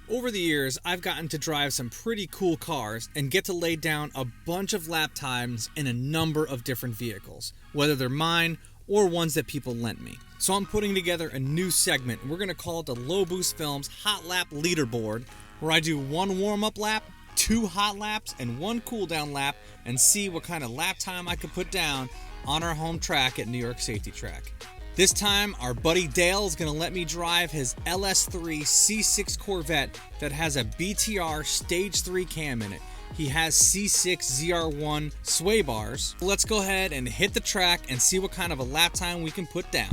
Over the years, I've gotten to drive some pretty cool cars and get to lay down a bunch of lap times in a number of different vehicles, whether they're mine or ones that people lent me. So I'm putting together a new segment. We're going to call it the Lobe Films Hot Lap Leaderboard, where I do 1 warm-up lap, 2 hot laps, and 1 cool-down lap, and see what kind of lap time I could put down on our home track at New York Safety Track. This time, our buddy Dale is going to let me drive his LS3 C6 Corvette that has a BTR Stage 3 cam in it. He has C6 ZR1 sway bars. Let's go ahead and hit the track and see what kind of a lap time we can put down.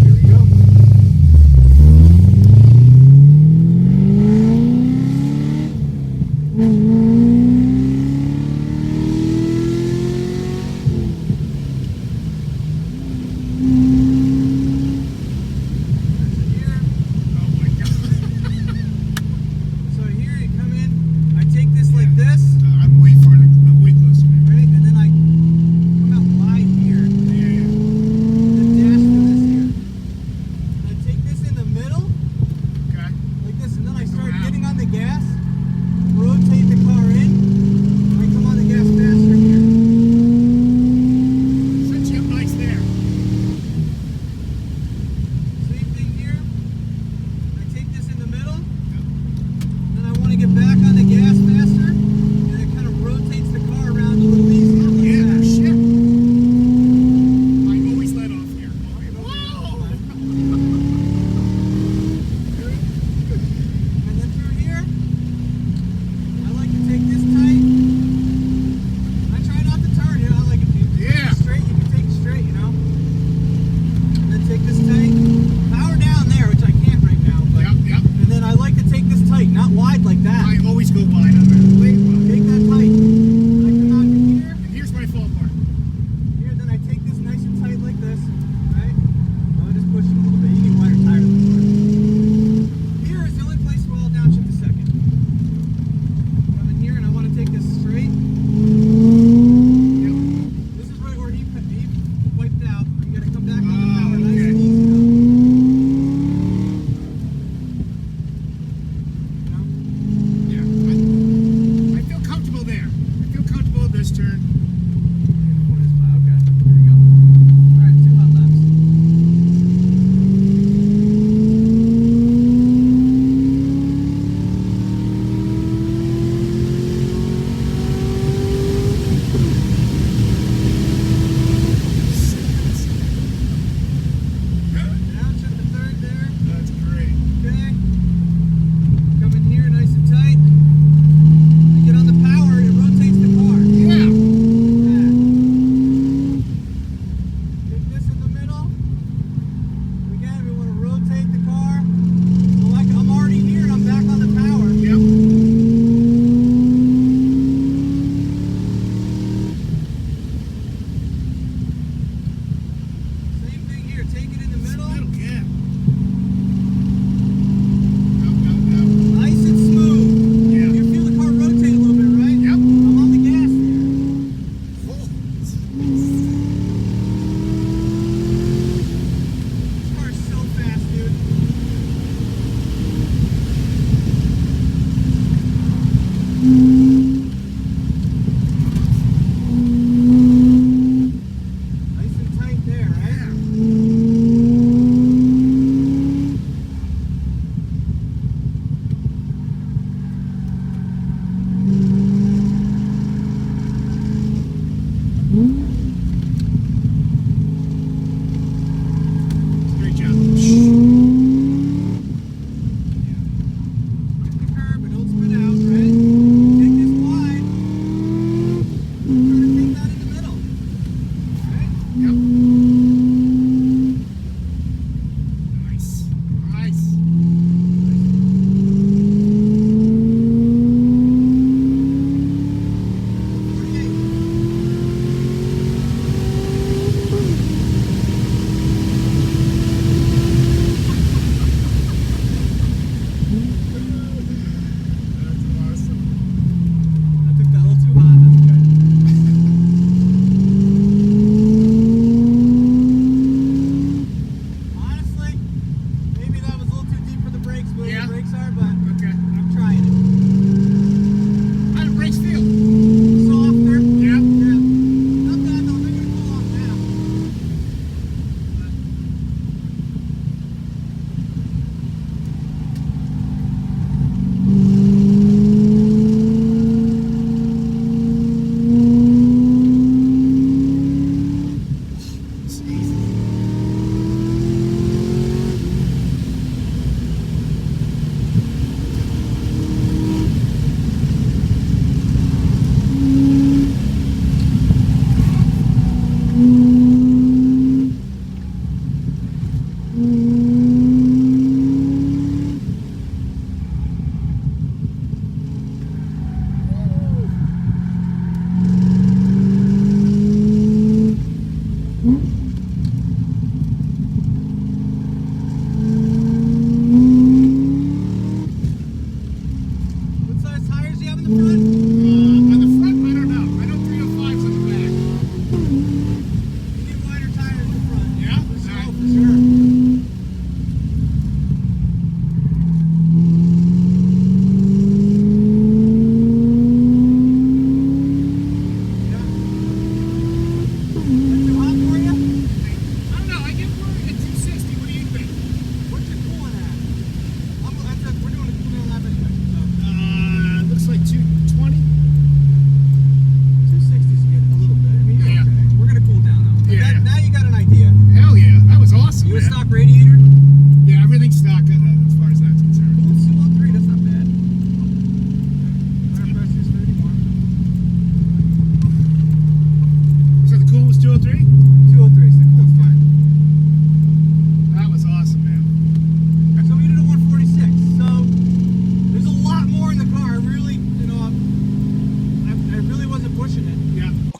Here we go.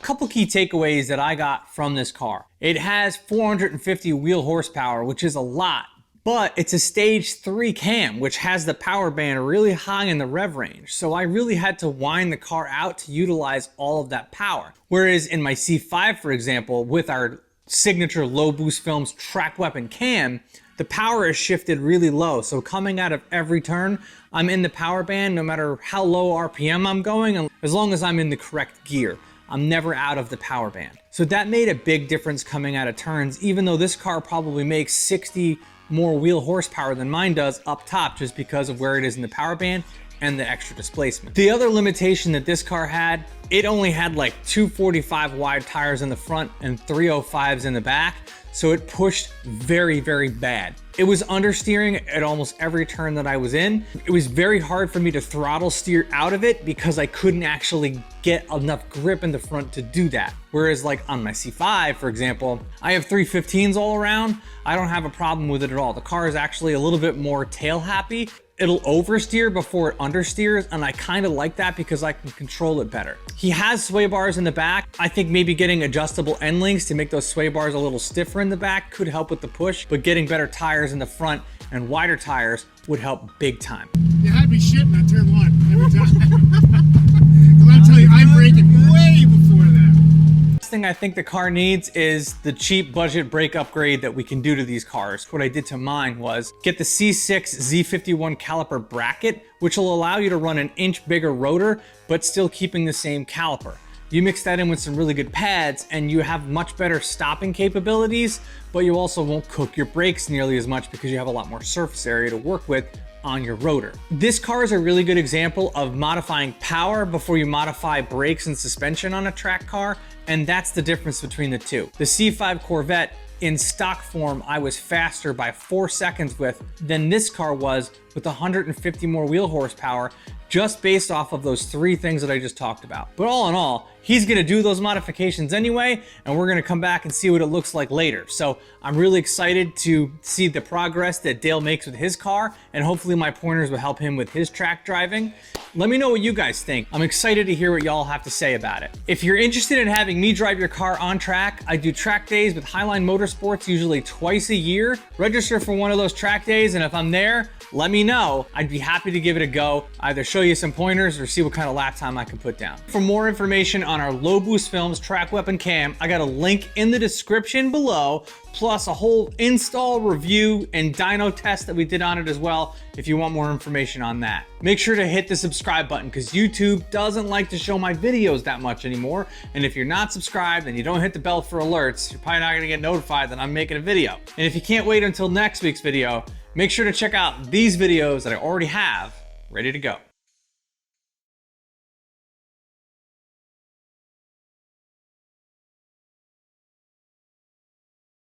couple key takeaways that I got from this car. It has 450 wheel horsepower, which is a lot, but it's a stage 3 cam, which has the power band really high in the rev range. So I really had to wind the car out to utilize all of that power. Whereas in my C5, for example, with our signature low boost films track weapon cam, the power is shifted really low. So coming out of every turn, I'm in the power band no matter how low RPM I'm going, as long as I'm in the correct gear. I'm never out of the power band. So that made a big difference coming out of turns, even though this car probably makes 60 more wheel horsepower than mine does up top, just because of where it is in the power band and the extra displacement. The other limitation that this car had, it only had like 245 wide tires in the front and 305s in the back. So it pushed very, very bad. It was understeering at almost every turn that I was in. It was very hard for me to throttle steer out of it because I couldn't actually get enough grip in the front to do that. Whereas like on my C5, for example, I have 315s all around. I don't have a problem with it at all. The car is actually a little bit more tail happy. It'll oversteer before it understeers, and I kind of like that because I can control it better. He has sway bars in the back. I think maybe getting adjustable end links to make those sway bars a little stiffer in the back could help with the push, but getting better tires in the front and wider tires would help big time. You had me shitting on turn 1 every time. Because I'll tell you, I'm braking way before that. Thing I think the car needs is the cheap budget brake upgrade that we can do to these cars. What I did to mine was get the C6 Z51 caliper bracket, which will allow you to run an inch bigger rotor, but still keeping the same caliper. You mix that in with some really good pads and you have much better stopping capabilities, but you also won't cook your brakes nearly as much because you have a lot more surface area to work with on your rotor. This car is a really good example of modifying power before you modify brakes and suspension on a track car, and that's the difference between the two. The C5 Corvette, in stock form, I was faster by 4 seconds with than this car was with 150 more wheel horsepower, just based off of those 3 things that I just talked about. But all in all, he's gonna do those modifications anyway, and we're gonna come back and see what it looks like later. So I'm really excited to see the progress that Dale makes with his car, and hopefully my pointers will help him with his track driving. Let me know what you guys think. I'm excited to hear what y'all have to say about it. If you're interested in having me drive your car on track, I do track days with Highline Motorsports usually twice a year. Register for one of those track days, and if I'm there, let me know. I'd be happy to give it a go, either show you some pointers or see what kind of lap time I can put down. For more information on our low boost films track weapon cam, I got a link in the description below, plus a whole install review and dyno test that we did on it as well, if you want more information on that. Make sure to hit the subscribe button because YouTube doesn't like to show my videos that much anymore. And if you're not subscribed and you don't hit the bell for alerts, you're probably not gonna get notified that I'm making a video. And if you can't wait until next week's video, make sure to check out these videos that I already have ready to go.